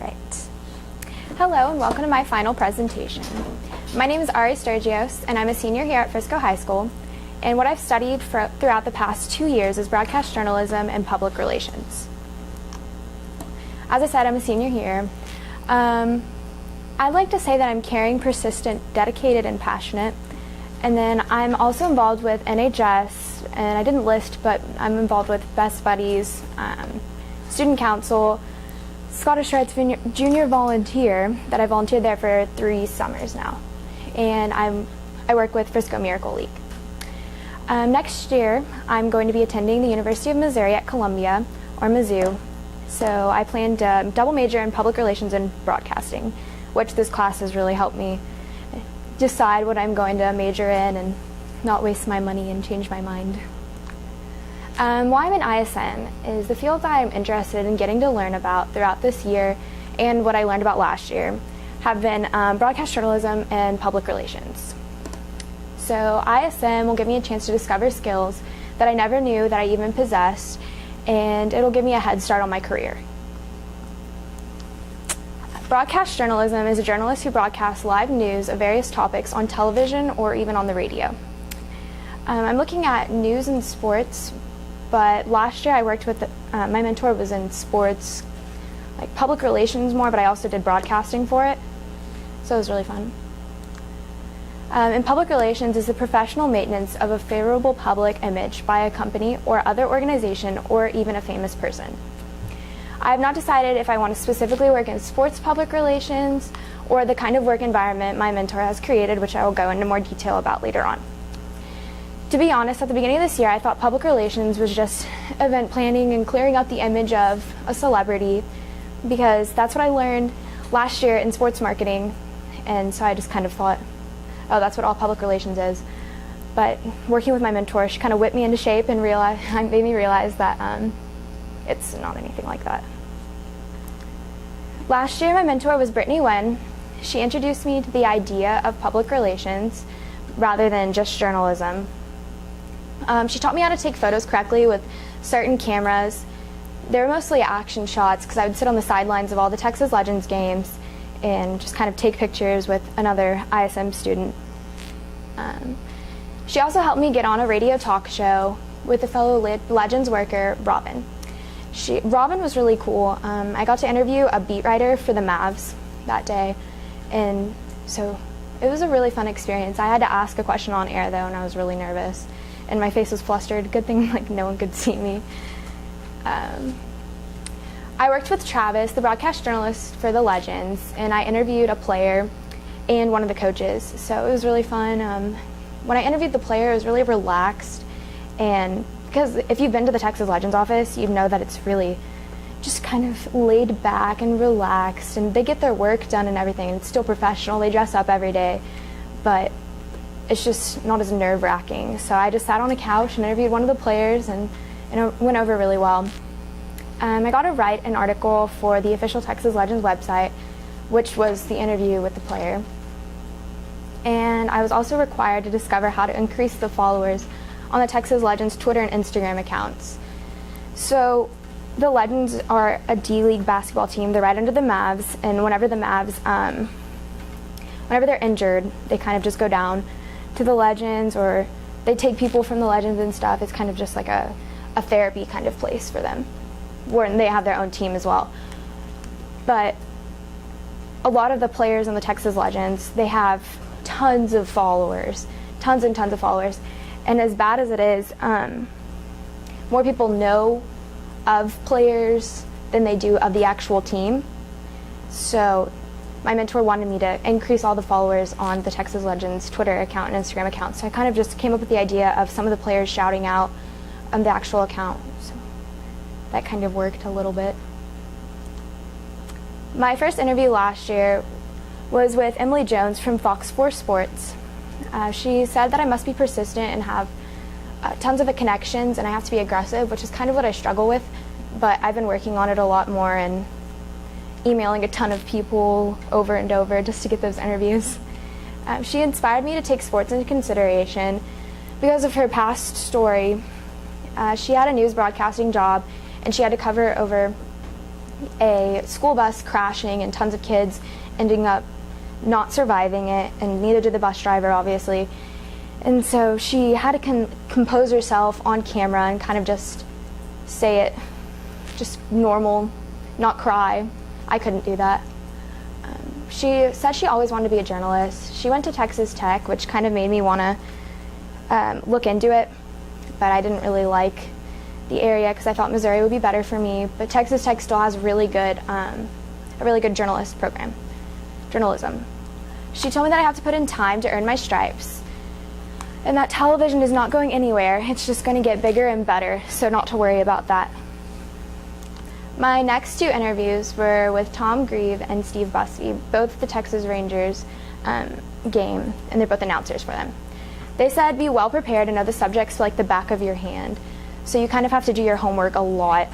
right. Hello and welcome to my final presentation. My name is Ari Sturgios and I'm a senior here at Frisco High School, and what I've studied throughout the past 2 years is broadcast journalism and public relations. As I said, I'm a senior here. I'd like to say that I'm caring, persistent, dedicated, and passionate. And then I'm also involved with NHS, and I didn't list, but I'm involved with Best Buddies, Student Council, Scottish Rites Junior Volunteer, that I volunteered there for 3 summers now. And I work with Frisco Miracle League. Next year, I'm going to be attending the University of Missouri at Columbia, or Mizzou. So I plan to double major in public relations and broadcasting, which this class has really helped me decide what I'm going to major in and not waste my money and change my mind. Why I'm in ISM is the field that I'm interested in getting to learn about throughout this year, and what I learned about last year have been broadcast journalism and public relations. So ISM will give me a chance to discover skills that I never knew that I even possessed, and it'll give me a head start on my career. Broadcast journalism is a journalist who broadcasts live news of various topics on television or even on the radio. I'm looking at news and sports, but last year I worked with, my mentor was in sports, like public relations more, but I also did broadcasting for it, so it was really fun. In public relations is the professional maintenance of a favorable public image by a company or other organization or even a famous person. I have not decided if I want to specifically work in sports public relations or the kind of work environment my mentor has created, which I will go into more detail about later on. To be honest, at the beginning of this year, I thought public relations was just event planning and clearing up the image of a celebrity, because that's what I learned last year in sports marketing, and so I just kind of thought, oh, that's what all public relations is. But working with my mentor, she kind of whipped me into shape and made me realize that it's not anything like that. Last year, my mentor was Brittany Wen. She introduced me to the idea of public relations rather than just journalism. She taught me how to take photos correctly with certain cameras. They were mostly action shots because I would sit on the sidelines of all the Texas Legends games and just kind of take pictures with another ISM student. She also helped me get on a radio talk show with a fellow Legends worker, Robin. Robin was really cool. I got to interview a beat writer for the Mavs that day, and so it was a really fun experience. I had to ask a question on air though, and I was really nervous, and my face was flustered. Good thing no one could see me. I worked with Travis, the broadcast journalist for the Legends, and I interviewed a player and one of the coaches, so it was really fun. When I interviewed the player, it was really relaxed, and because if you've been to the Texas Legends office, you know that it's really just kind of laid back and relaxed, and they get their work done and everything. It's still professional. They dress up every day, but it's just not as nerve-wracking. So I just sat on a couch and interviewed one of the players, and it went over really well. I got to write an article for the official Texas Legends website, which was the interview with the player. And I was also required to discover how to increase the followers on the Texas Legends Twitter and Instagram accounts. So the Legends are a D-League basketball team. They're right under the Mavs, and whenever the Mavs, whenever they're injured, they kind of just go down to the Legends, or they take people from the Legends and stuff. It's kind of just like a therapy kind of place for them, where they have their own team as well. But a lot of the players on the Texas Legends, they have tons of followers, tons and tons of followers. And as bad as it is, more people know of players than they do of the actual team. So my mentor wanted me to increase all the followers on the Texas Legends Twitter account and Instagram account. So I kind of just came up with the idea of some of the players shouting out on the actual account. So that kind of worked a little bit. My first interview last year was with Emily Jones from Fox 4 Sports. She said that I must be persistent and have tons of connections, and I have to be aggressive, which is kind of what I struggle with, but I've been working on it a lot more and emailing a ton of people over and over just to get those interviews. She inspired me to take sports into consideration because of her past story. She had a news broadcasting job, and she had to cover over a school bus crashing and tons of kids ending up not surviving it, and neither did the bus driver, obviously. And so she had to compose herself on camera and kind of just say it just normal, not cry. I couldn't do that. She said she always wanted to be a journalist. She went to Texas Tech, which kind of made me want to look into it, but I didn't really like the area because I thought Missouri would be better for me. But Texas Tech still has a really good journalism. She told me that I have to put in time to earn my stripes, and that television is not going anywhere. It's just going to get bigger and better, so not to worry about that. My next two interviews were with Tom Grieve and Steve Busby, both the Texas Rangers game, and they're both announcers for them. They said be well prepared and know the subjects like the back of your hand. So you kind of have to do your homework a lot,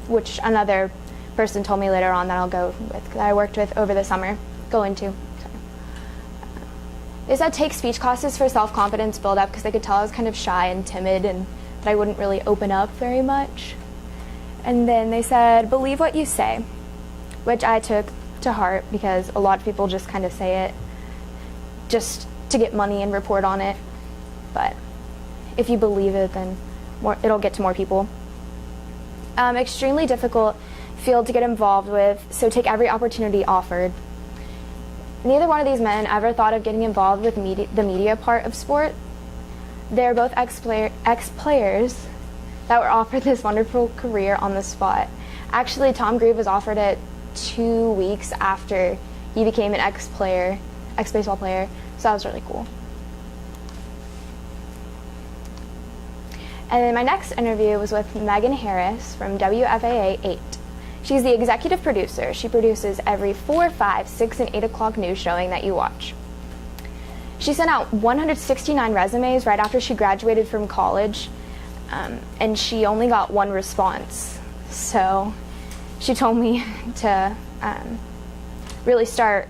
which another person told me later on that I'll go with, that I worked with over the summer, They said take speech classes for self-confidence build-up because they could tell I was kind of shy and timid and that I wouldn't really open up very much. And then they said, believe what you say, which I took to heart because a lot of people just kind of say it just to get money and report on it. But if you believe it, then it'll get to more people. Extremely difficult field to get involved with, so take every opportunity offered. Neither one of these men ever thought of getting involved with the media part of sport. They're both ex-players that were offered this wonderful career on the spot. Actually, Tom Grieve was offered it 2 weeks after he became an ex-baseball player, so that was really cool. And then my next interview was with Megan Harris from WFAA 8. She's the executive producer. She produces every 4, 5, 6, and 8 o'clock news showing that you watch. She sent out 169 resumes right after she graduated from college, and she only got one response. So she told me to really start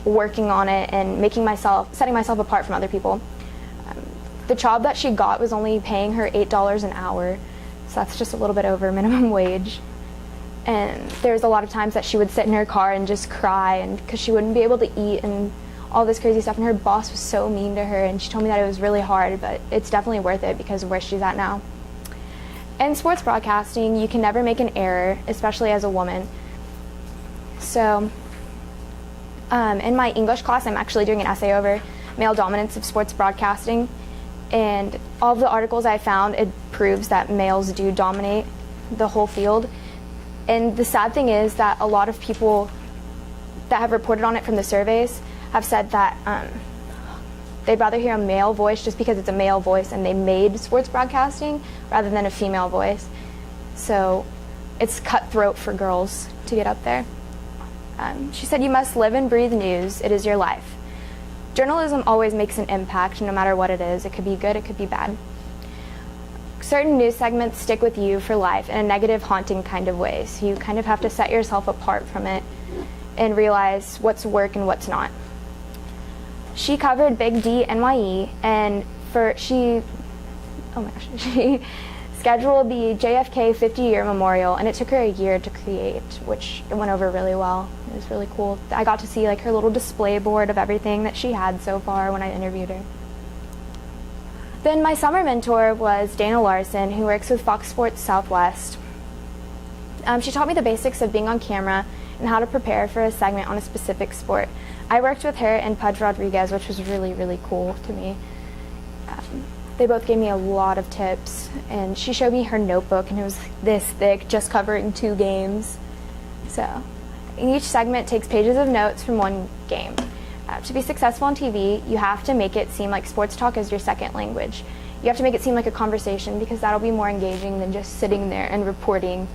working on it and setting myself apart from other people. The job that she got was only paying her $8 an hour, so that's just a little bit over minimum wage. And there's a lot of times that she would sit in her car and just cry, and because she wouldn't be able to eat and all this crazy stuff, and her boss was so mean to her, and she told me that it was really hard, but it's definitely worth it because of where she's at now. In sports broadcasting, you can never make an error, especially as a woman. So in my English class, I'm actually doing an essay over male dominance of sports broadcasting, and all of the articles I found, it proves that males do dominate the whole field. And the sad thing is that a lot of people that have reported on it from the surveys have said that they'd rather hear a male voice just because it's a male voice and they made sports broadcasting rather than a female voice. So it's cutthroat for girls to get up there. She said, you must live and breathe news. It is your life. Journalism always makes an impact no matter what it is. It could be good, it could be bad. Certain news segments stick with you for life in a negative, haunting kind of way. So you kind of have to set yourself apart from it and realize what's work and what's not. She covered Big D NYE, and she scheduled the JFK 50-year memorial, and it took her a year to create, which it went over really well. It was really cool. I got to see her little display board of everything that she had so far when I interviewed her. Then my summer mentor was Dana Larson, who works with Fox Sports Southwest. She taught me the basics of being on camera and how to prepare for a segment on a specific sport. I worked with her and Pudge Rodriguez, which was really, really cool to me. They both gave me a lot of tips, and she showed me her notebook, and it was this thick, just covering 2 games. So each segment takes pages of notes from one game. To be successful on TV, you have to make it seem like sports talk is your second language. You have to make it seem like a conversation because that'll be more engaging than just sitting there and reporting.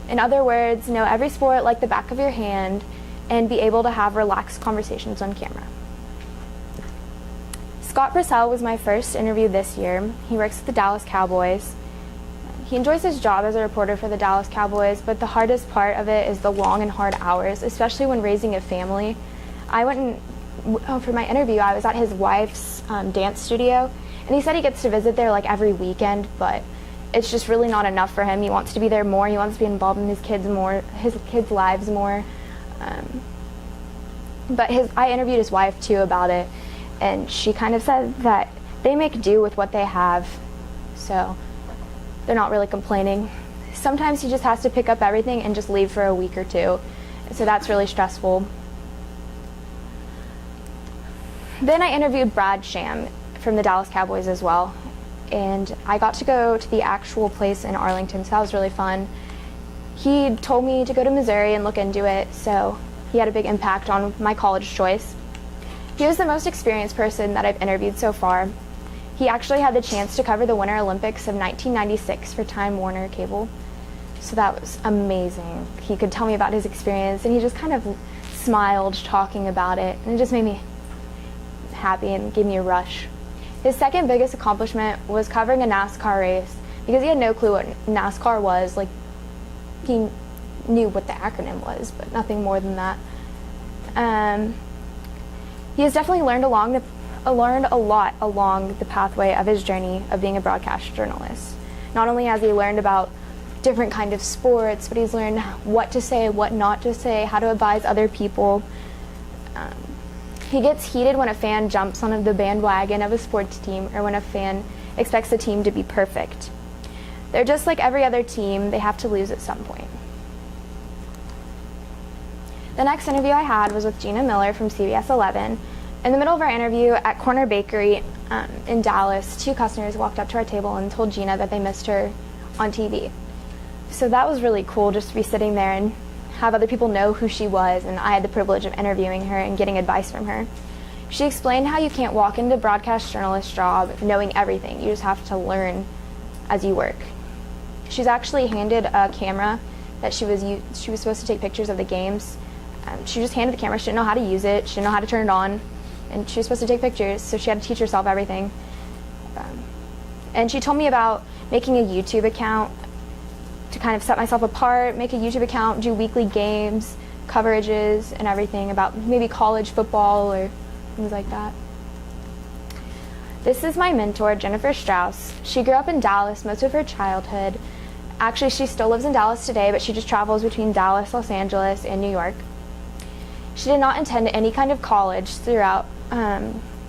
In other words, know every sport like the back of your hand and be able to have relaxed conversations on camera. Scott Purcell was my first interview this year. He works with the Dallas Cowboys. He enjoys his job as a reporter for the Dallas Cowboys, but the hardest part of it is the long and hard hours, especially when raising a family. For my interview, I was at his wife's dance studio, and he said he gets to visit there every weekend, but it's just really not enough for him. He wants to be there more. He wants to be involved in his kids' lives more. But I interviewed his wife too about it, and she kind of said that they make do with what they have, so they're not really complaining. Sometimes he just has to pick up everything and just leave for a week or two, so that's really stressful. Then I interviewed Brad Sham from the Dallas Cowboys as well, and I got to go to the actual place in Arlington, so that was really fun. He told me to go to Missouri and look into it, so he had a big impact on my college choice. He was the most experienced person that I've interviewed so far. He actually had the chance to cover the Winter Olympics of 1996 for Time Warner Cable, so that was amazing. He could tell me about his experience, and he just kind of smiled talking about it, and it just made me happy and gave me a rush. His second biggest accomplishment was covering a NASCAR race, because he had no clue what NASCAR was. Like, he knew what the acronym was, but nothing more than that. He has definitely learned a lot along the pathway of his journey of being a broadcast journalist. Not only has he learned about different kind of sports, but he's learned what to say, what not to say, how to advise other people. He gets heated when a fan jumps on the bandwagon of a sports team, or when a fan expects the team to be perfect. They're just like every other team, they have to lose at some point. The next interview I had was with Gina Miller from CBS 11. In the middle of our interview at Corner Bakery in Dallas, two customers walked up to our table and told Gina that they missed her on TV. So that was really cool, just to be sitting there and have other people know who she was, and I had the privilege of interviewing her and getting advice from her. She explained how you can't walk into a broadcast journalist job knowing everything. You just have to learn as you work. She's actually handed a camera that she was supposed to take pictures of the games. She just handed the camera. She didn't know how to use it. She didn't know how to turn it on. And she was supposed to take pictures, so she had to teach herself everything. And she told me about making a YouTube account to kind of set myself apart, make a YouTube account, do weekly games, coverages, and everything about maybe college football or things like that. This is my mentor, Jennifer Strauss. She grew up in Dallas most of her childhood. Actually, she still lives in Dallas today, but she just travels between Dallas, Los Angeles, and New York. She did not attend any kind of college throughout,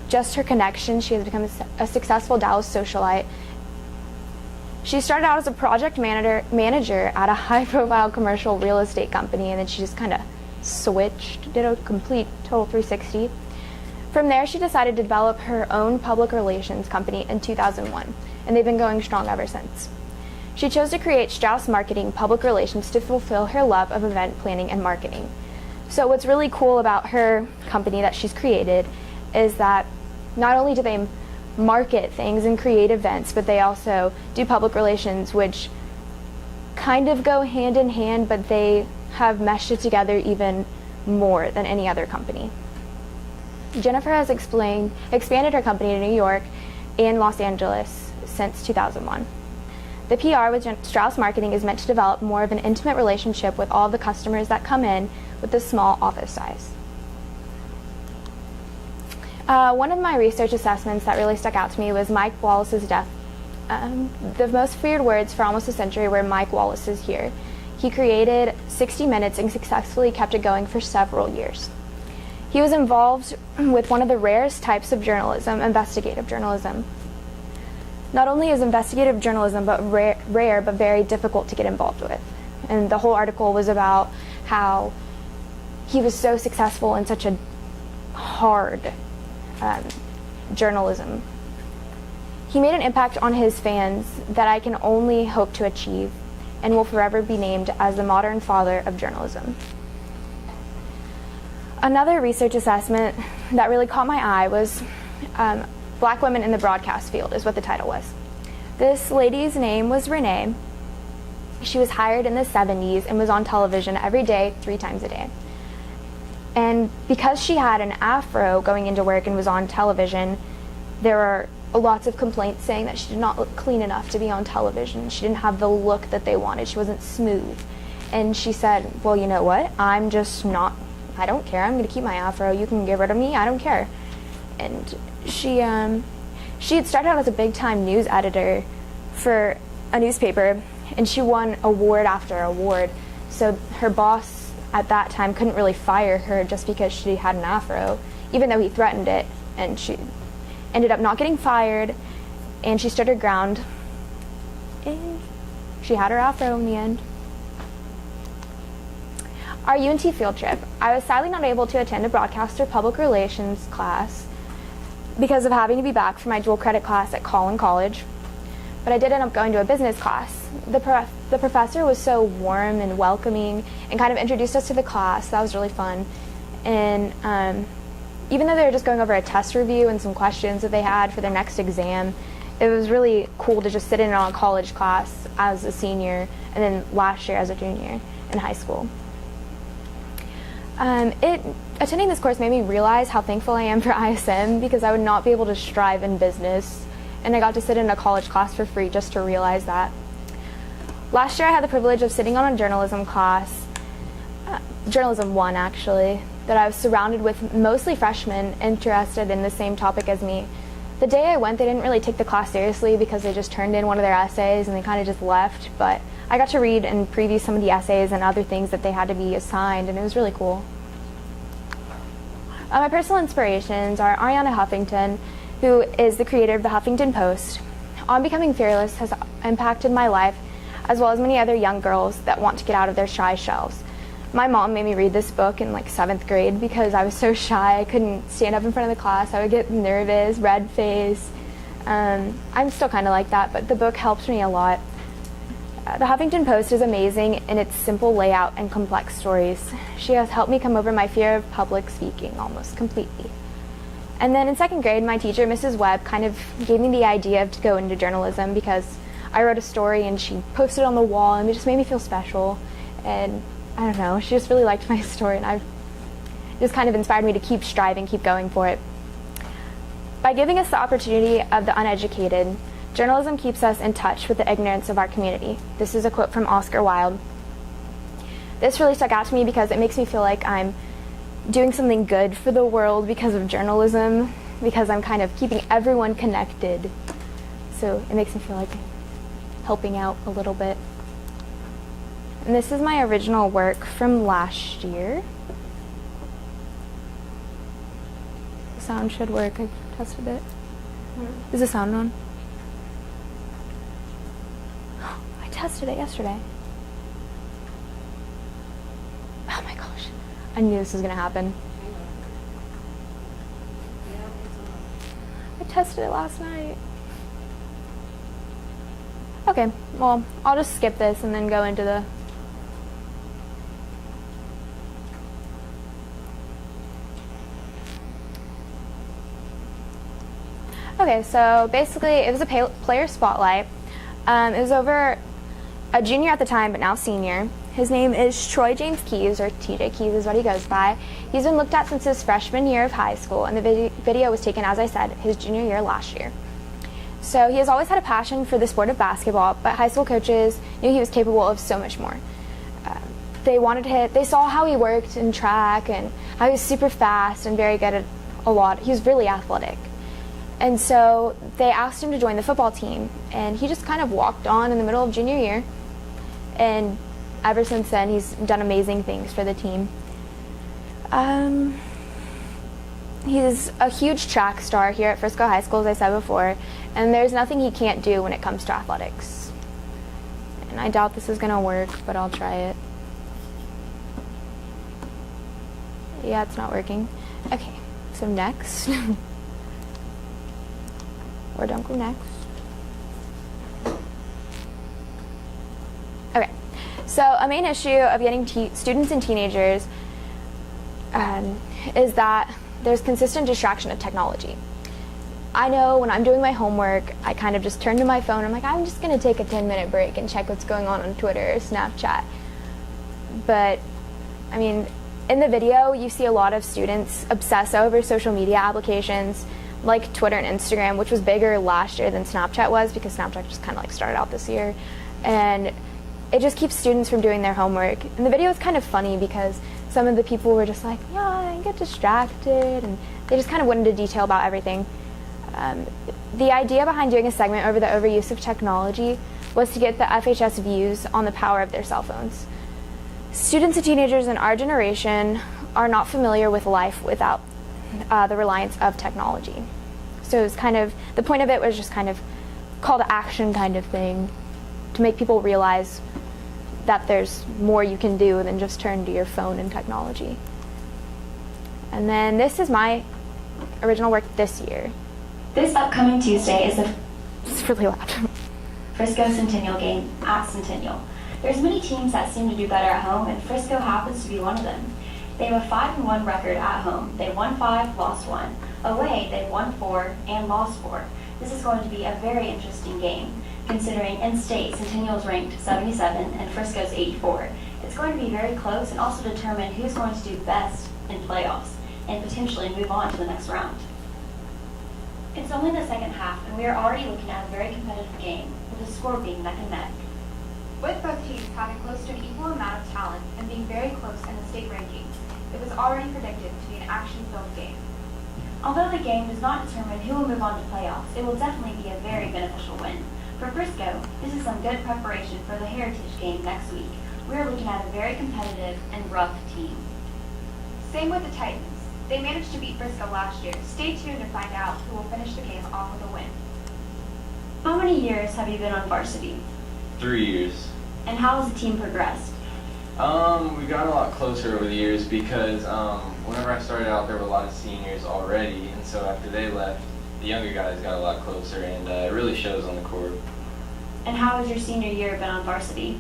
just her connection. She has become a successful Dallas socialite. She started out as a project manager at a high-profile commercial real estate company, and then she just kind of switched, did a complete total 360. From there, she decided to develop her own public relations company in 2001, and they've been going strong ever since. She chose to create Strauss Marketing Public Relations to fulfill her love of event planning and marketing. So what's really cool about her company that she's created is that not only do they market things and create events, but they also do public relations, which kind of go hand in hand, but they have meshed it together even more than any other company. Jennifer has expanded her company to New York and Los Angeles since 2001. The PR with Strauss Marketing is meant to develop more of an intimate relationship with all the customers that come in with a small office size. One of my research assessments that really stuck out to me was Mike Wallace's death. The most feared words for almost a century were Mike Wallace is here. He created 60 Minutes and successfully kept it going for several years. He was involved with one of the rarest types of journalism, investigative journalism. Not only is investigative journalism but rare but very difficult to get involved with. And the whole article was about how he was so successful in such a hard journalism. He made an impact on his fans that I can only hope to achieve, and will forever be named as the modern father of journalism. Another research assessment that really caught my eye was Black Women in the Broadcast Field, is what the title was. This lady's name was Renee. She was hired in the 70s and was on television every day, 3 times a day. And because she had an afro going into work and was on television, there were lots of complaints saying that she did not look clean enough to be on television. She didn't have the look that they wanted. She wasn't smooth. And she said, well, you know what? I don't care. I'm going to keep my afro. You can get rid of me. I don't care. And she had started out as a big-time news editor for a newspaper, and she won award after award. So her boss at that time couldn't really fire her just because she had an afro, even though he threatened it, and she ended up not getting fired, and she stood her ground, and she had her afro in the end. Our UNT field trip. I was sadly not able to attend a broadcast or public relations class because of having to be back for my dual credit class at Collin College, but I did end up going to a business class. The professor was so warm and welcoming and kind of introduced us to the class. That was really fun. And even though they were just going over a test review and some questions that they had for their next exam, it was really cool to just sit in on a college class as a senior and then last year as a junior in high school. Attending this course made me realize how thankful I am for ISM because I would not be able to strive in business, and I got to sit in a college class for free just to realize that. Last year I had the privilege of sitting on a journalism class, Journalism 1 actually, that I was surrounded with mostly freshmen interested in the same topic as me. The day I went, they didn't really take the class seriously because they just turned in one of their essays and they kind of just left, but I got to read and preview some of the essays and other things that they had to be assigned, and it was really cool. My personal inspirations are Ariana Huffington, who is the creator of the Huffington Post. On Becoming Fearless has impacted my life, as well as many other young girls that want to get out of their shy shells. My mom made me read this book in like 7th grade because I was so shy. I couldn't stand up in front of the class. I would get nervous, red face. I'm still kind of like that, but the book helped me a lot. The Huffington Post is amazing in its simple layout and complex stories. She has helped me come over my fear of public speaking almost completely. And then in 2nd grade, my teacher, Mrs. Webb, kind of gave me the idea to go into journalism because I wrote a story and she posted it on the wall, and it just made me feel special. And I don't know, she just really liked my story, and it just kind of inspired me to keep striving, keep going for it. By giving us the opportunity of the uneducated, journalism keeps us in touch with the ignorance of our community. This is a quote from Oscar Wilde. This really stuck out to me because it makes me feel like I'm doing something good for the world because of journalism, because I'm kind of keeping everyone connected. So it makes me feel like I'm helping out a little bit. And this is my original work from last year. The sound should work. I tested it. Is the sound on? I tested it yesterday. Oh my gosh. I knew this was going to happen. I tested it last night. Okay, well, I'll just skip this and then go into the... Okay, so basically it was a player spotlight. It was over a junior at the time, but now senior. His name is Troy James Keyes, or TJ Keyes is what he goes by. He's been looked at since his freshman year of high school, and the video was taken, as I said, his junior year last year. So he has always had a passion for the sport of basketball, but high school coaches knew he was capable of so much more. They saw how he worked in track and how he was super fast and very good at a lot. He was really athletic. And so they asked him to join the football team, and he just kind of walked on in the middle of junior year. And ever since then, he's done amazing things for the team. He's a huge track star here at Frisco High School, as I said before, and there's nothing he can't do when it comes to athletics. And I doubt this is going to work, but I'll try it. Yeah, it's not working. Okay, so next. Or don't go next. Okay, so a main issue of getting students and teenagers is that there's consistent distraction of technology. I know when I'm doing my homework, I kind of just turn to my phone. I'm like, I'm just going to take a 10-minute break and check what's going on Twitter or Snapchat. But, I mean, in the video, you see a lot of students obsess over social media applications like Twitter and Instagram, which was bigger last year than Snapchat was because Snapchat just kind of like started out this year. And it just keeps students from doing their homework. And the video is kind of funny because some of the people were just like, yeah, I get distracted, and they just kind of went into detail about everything. The idea behind doing a segment over the overuse of technology was to get the FHS views on the power of their cell phones. Students and teenagers in our generation are not familiar with life without the reliance of technology. So it was kind of, the point of it was just kind of call to action kind of thing to make people realize that there's more you can do than just turn to your phone and technology. And then this is my original work this year. This upcoming Tuesday is the It's really loud. Frisco Centennial game at Centennial. There's many teams that seem to do better at home, and Frisco happens to be one of them. They have a 5-1 record at home. They won 5, lost 1. Away, they won 4 and lost 4. This is going to be a very interesting game, considering in-state Centennial's ranked 77 and Frisco's 84. It's going to be very close and also determine who's going to do best in playoffs and potentially move on to the next round. It's only the second half, and we are already looking at a very competitive game, with the score being neck and neck. With both teams having close to an equal amount of talent and being very close in the state rankings, it was already predicted to be an action-filled game. Although the game does not determine who will move on to playoffs, it will definitely be a very beneficial win. For Frisco, this is some good preparation for the Heritage game next week. We are looking at a very competitive and rough team. Same with the Titans. They managed to beat Frisco last year. Stay tuned to find out who will finish the game off with a win. How many years have you been on varsity? 3 years. And how has the team progressed? We got a lot closer over the years because whenever I started out, there were a lot of seniors already, and so after they left, the younger guys got a lot closer, and it really shows on the court. And how has your senior year been on varsity?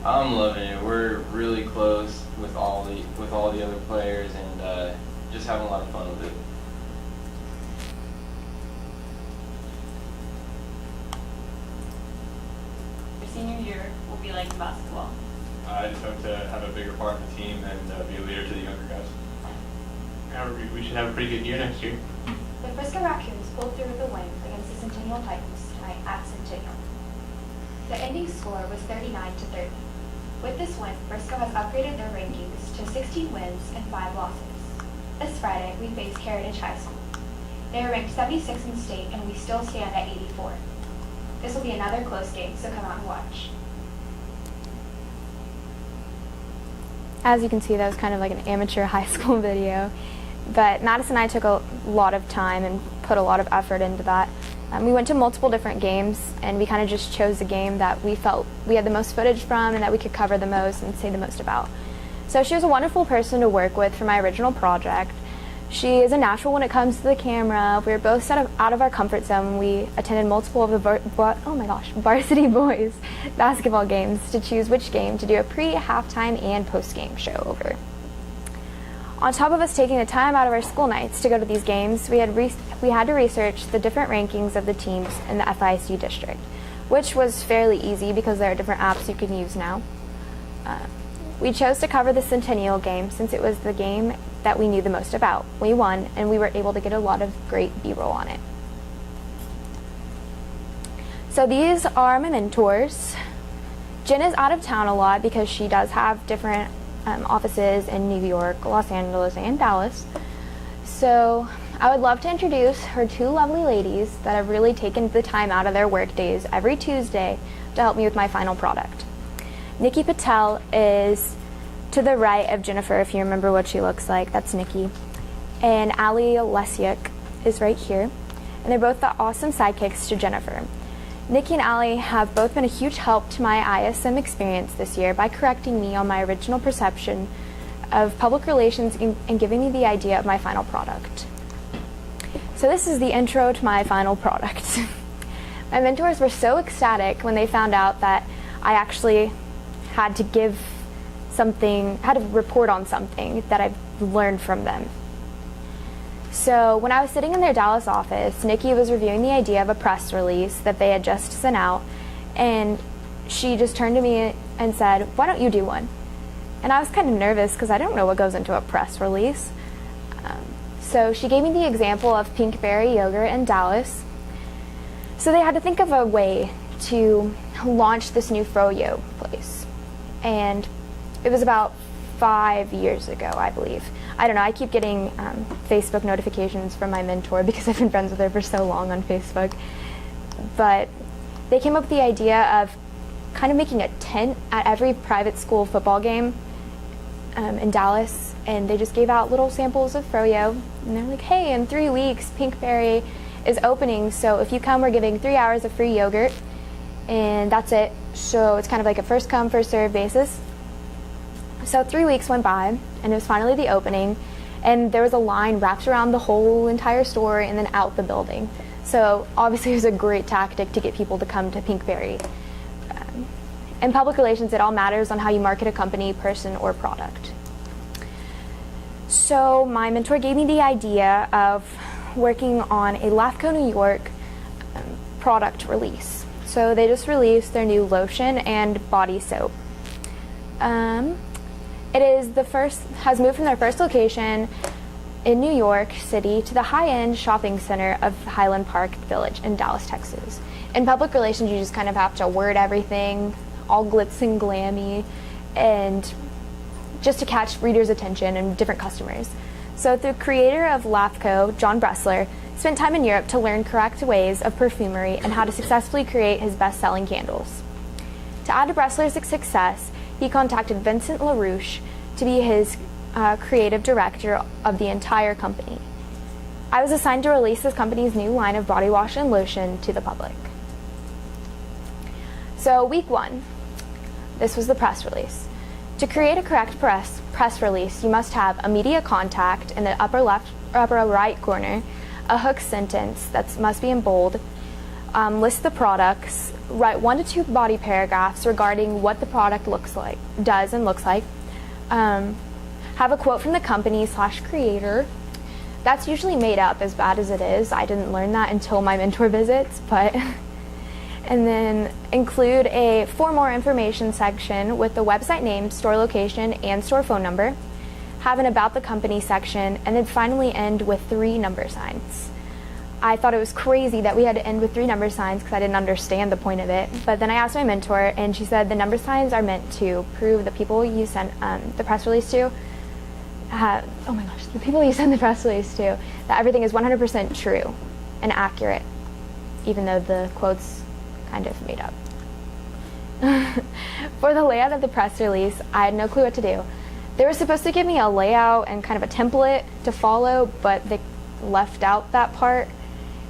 I'm loving it. We're really close with all the other players, and just having a lot of fun with it. Your senior year will be like in basketball. I just hope to have a bigger part in the team and be a leader to the younger guys. Yeah, we should have a pretty good year next year. The Frisco Raccoons pulled through with a win against the Centennial Titans tonight at Centennial. The ending score was 39-30. With this win, Frisco has upgraded their rankings to 16 wins and 5 losses. This Friday, we face Heritage High School. They are ranked 76 in the state, and we still stand at 84. This will be another close game, so come out and watch. As you can see, that was kind of like an amateur high school video. But Madison and I took a lot of time and put a lot of effort into that. We went to multiple different games, and we kind of just chose the game that we felt we had the most footage from and that we could cover the most and say the most about. So she was a wonderful person to work with for my original project. She is a natural when it comes to the camera. We were both set out of our comfort zone. We attended multiple of the varsity boys basketball games to choose which game to do a pre, halftime, and post-game show over. On top of us taking the time out of our school nights to go to these games, we had to research the different rankings of the teams in the FISU district, which was fairly easy because there are different apps you can use now. We chose to cover the Centennial game since it was the game that we knew the most about. We won, and we were able to get a lot of great B-roll on it. So these are my mentors. Jen is out of town a lot because she does have different offices in New York, Los Angeles, and Dallas. So I would love to introduce her 2 lovely ladies that have really taken the time out of their work days every Tuesday to help me with my final product. Nikki Patel is to the right of Jennifer, if you remember what she looks like. That's Nikki. And Ali Lesiuk is right here. And they're both the awesome sidekicks to Jennifer. Nikki and Ali have both been a huge help to my ISM experience this year by correcting me on my original perception of public relations and giving me the idea of my final product. So this is the intro to my final product. My mentors were so ecstatic when they found out that I actually had to report on something that I've learned from them. So when I was sitting in their Dallas office, Nikki was reviewing the idea of a press release that they had just sent out, and she just turned to me and said, "Why don't you do one?" And I was kind of nervous because I don't know what goes into a press release. So she gave me the example of Pinkberry Yogurt in Dallas. So they had to think of a way to launch this new froyo place. And it was about 5 years ago, I believe. I don't know, I keep getting Facebook notifications from my mentor because I've been friends with her for so long on Facebook. But they came up with the idea of kind of making a tent at every private school football game in Dallas, and they just gave out little samples of froyo, and they're like, hey, in 3 weeks Pinkberry is opening, so if you come, we're giving 3 hours of free yogurt, and that's it. So it's kind of like a first come, first serve basis. So 3 weeks went by, and it was finally the opening, and there was a line wrapped around the whole entire store and then out the building. So obviously it was a great tactic to get people to come to Pinkberry. In public relations, it all matters on how you market a company, person, or product. So my mentor gave me the idea of working on a LAFCO New York product release. So they just released their new lotion and body soap. It is has moved from their first location in New York City to the high-end shopping center of Highland Park Village in Dallas, Texas. In public relations, you just kind of have to word everything, all glitz and glammy, and just to catch readers' attention and different customers. So the creator of LAFCO, John Bressler, spent time in Europe to learn correct ways of perfumery and how to successfully create his best-selling candles. To add to Bressler's success, he contacted Vincent LaRouche to be his creative director of the entire company. I was assigned to release this company's new line of body wash and lotion to the public. So week 1, this was the press release. To create a correct press release, you must have a media contact in the upper right corner, a hook sentence that must be in bold, list the products, write 1 to 2 body paragraphs regarding what the product does and looks like, have a quote from the company / creator. That's usually made up, as bad as it is. I didn't learn that until my mentor visits, but and then include a for more information section with the website name, store location, and store phone number, have an about the company section, and then finally end with 3 number signs. I thought it was crazy that we had to end with 3 number signs because I didn't understand the point of it. But then I asked my mentor, and she said the number signs are meant to prove the people you sent the press release to, the people you send the press release to, that everything is 100% true and accurate, even though the quote's kind of made up. For the layout of the press release, I had no clue what to do. They were supposed to give me a layout and kind of a template to follow, but they left out that part.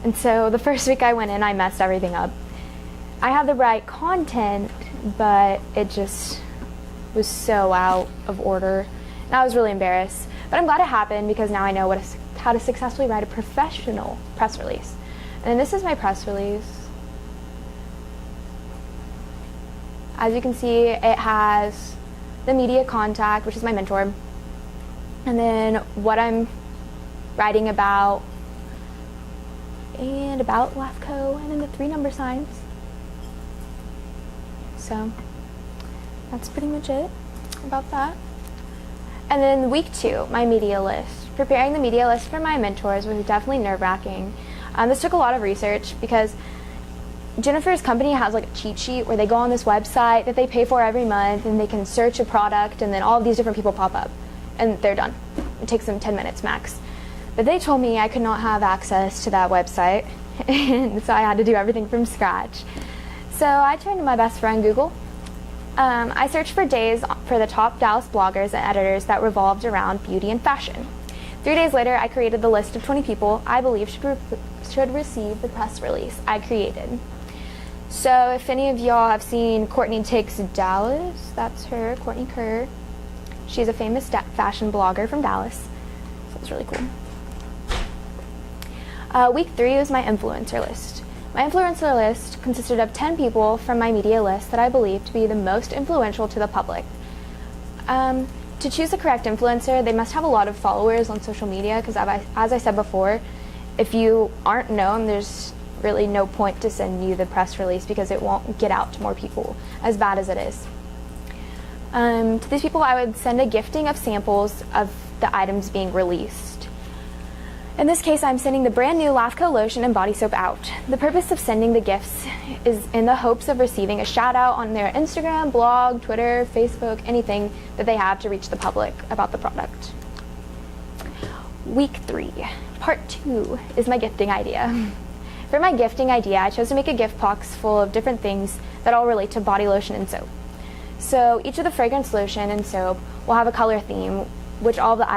And so the first week I went in, I messed everything up. I had the right content, but it just was so out of order. And I was really embarrassed. But I'm glad it happened because now I know how to successfully write a professional press release. And this is my press release. As you can see, it has the media contact, which is my mentor, and then what I'm writing about, and about LAFCO, and then the 3 number signs. So that's pretty much it about that. And then week 2, my media list. Preparing the media list for my mentors was definitely nerve-wracking. This took a lot of research because Jennifer's company has like a cheat sheet where they go on this website that they pay for every month, and they can search a product, and then all of these different people pop up, and they're done. It takes them 10 minutes max. But they told me I could not have access to that website, and so I had to do everything from scratch. So I turned to my best friend, Google. I searched for days for the top Dallas bloggers and editors that revolved around beauty and fashion. 3 days later, I created the list of 20 people I believe should receive the press release I created. So if any of y'all have seen Courtney Takes Dallas, that's her, Courtney Kerr. She's a famous fashion blogger from Dallas. So it's really cool. Week 3 was my influencer list. My influencer list consisted of 10 people from my media list that I believe to be the most influential to the public. To choose the correct influencer, they must have a lot of followers on social media because, as I said before, if you aren't known, there's really no point to send you the press release because it won't get out to more people, as bad as it is. To these people, I would send a gifting of samples of the items being released. In this case, I'm sending the brand new LAFCO lotion and body soap out. The purpose of sending the gifts is in the hopes of receiving a shout out on their Instagram, blog, Twitter, Facebook, anything that they have to reach the public about the product. Week 3, part 2 is my gifting idea. For my gifting idea, I chose to make a gift box full of different things that all relate to body lotion and soap. So each of the fragrance lotion and soap will have a color theme, which all of the